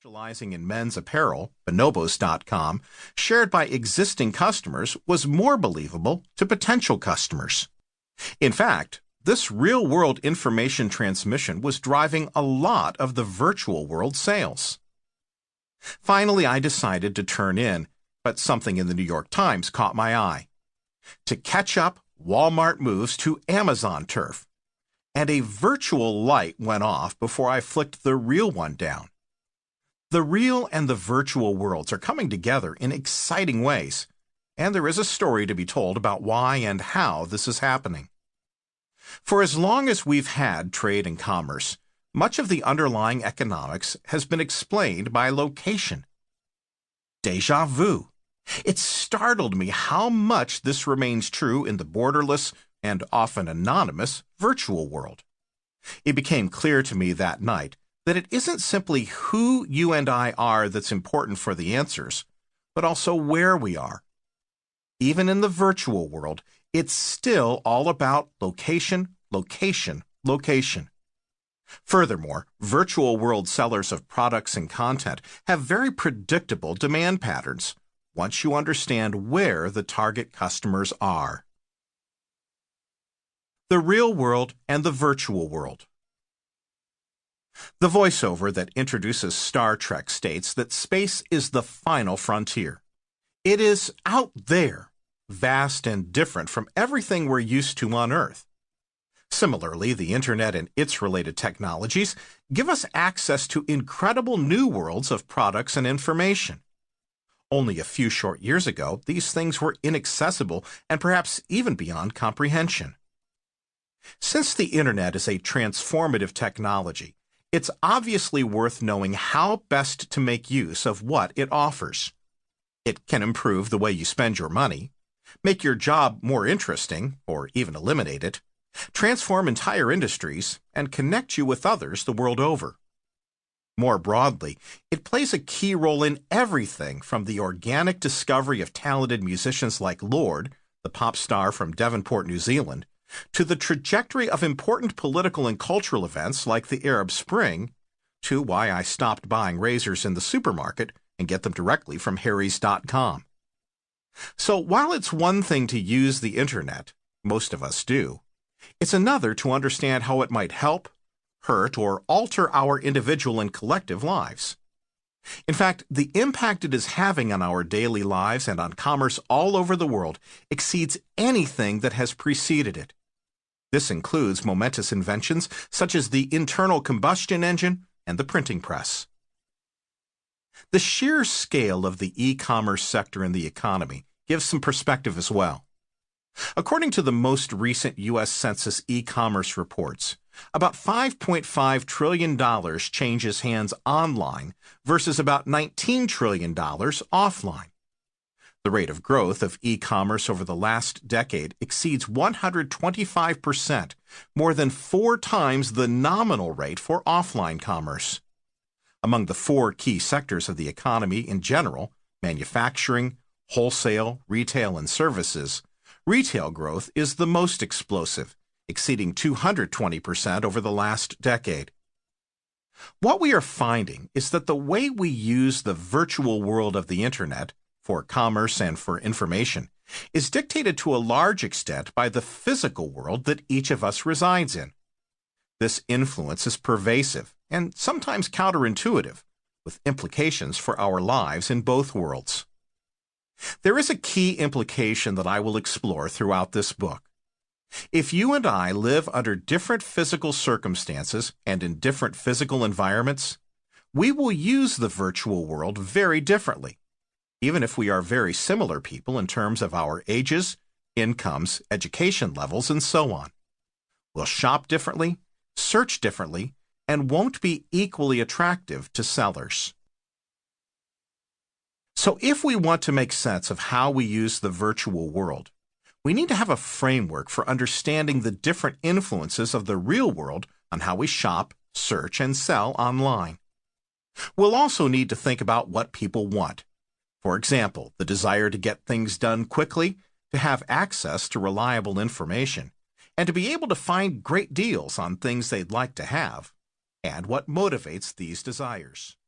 Specializing in men's apparel, bonobos.com, shared by existing customers was more believable to potential customers. In fact, this real-world information transmission was driving a lot of the virtual world sales. Finally, I decided to turn in, but something in the New York Times caught my eye. To catch up, Walmart moves to Amazon turf, and a virtual light went off before I flicked the real one down. The real and the virtual worlds are coming together in exciting ways, and there is a story to be told about why and how this is happening. For as long as we've had trade and commerce, much of the underlying economics has been explained by location. Déjà vu. It startled me how much this remains true in the borderless and often anonymous virtual world. It became clear to me that night that it isn't simply who you and I are that's important for the answers, but also where we are. Even in the virtual world, it's still all about location, location, location. Furthermore, virtual world sellers of products and content have very predictable demand patterns once you understand where the target customers are. The real world and the virtual world. The voiceover that introduces Star Trek states that space is the final frontier. It is out there, vast and different from everything we're used to on Earth. Similarly, the Internet and its related technologies give us access to incredible new worlds of products and information. Only a few short years ago, these things were inaccessible and perhaps even beyond comprehension. Since the Internet is a transformative technology, it's obviously worth knowing how best to make use of what it offers. It can improve the way you spend your money, make your job more interesting, or even eliminate it, transform entire industries, and connect you with others the world over. More broadly, it plays a key role in everything from the organic discovery of talented musicians like Lorde, the pop star from Devonport, New Zealand, to the trajectory of important political and cultural events like the Arab Spring, to why I stopped buying razors in the supermarket and get them directly from harrys.com. So while it's one thing to use the Internet, most of us do, it's another to understand how it might help, hurt, or alter our individual and collective lives. In fact, the impact it is having on our daily lives and on commerce all over the world exceeds anything that has preceded it. This includes momentous inventions such as the internal combustion engine and the printing press. The sheer scale of the e-commerce sector in the economy gives some perspective as well. According to the most recent U.S. Census e-commerce reports, about $5.5 trillion changes hands online versus about $19 trillion offline. The rate of growth of e-commerce over the last decade exceeds 125%, more than 4 times the nominal rate for offline commerce. Among the 4 key sectors of the economy in general, manufacturing, wholesale, retail, and services, retail growth is the most explosive, exceeding 220% over the last decade. What we are finding is that the way we use the virtual world of the Internet for commerce and for information is dictated to a large extent by the physical world that each of us resides in. This influence is pervasive and sometimes counterintuitive, with implications for our lives in both worlds. There is a key implication that I will explore throughout this book. If you and I live under different physical circumstances and in different physical environments, we will use the virtual world very differently, even if we are very similar people in terms of our ages, incomes, education levels, and so on. We'll shop differently, search differently, and won't be equally attractive to sellers. So if we want to make sense of how we use the virtual world, we need to have a framework for understanding the different influences of the real world on how we shop, search, and sell online. We'll also need to think about what people want. For example, the desire to get things done quickly, to have access to reliable information, and to be able to find great deals on things they'd like to have, and what motivates these desires.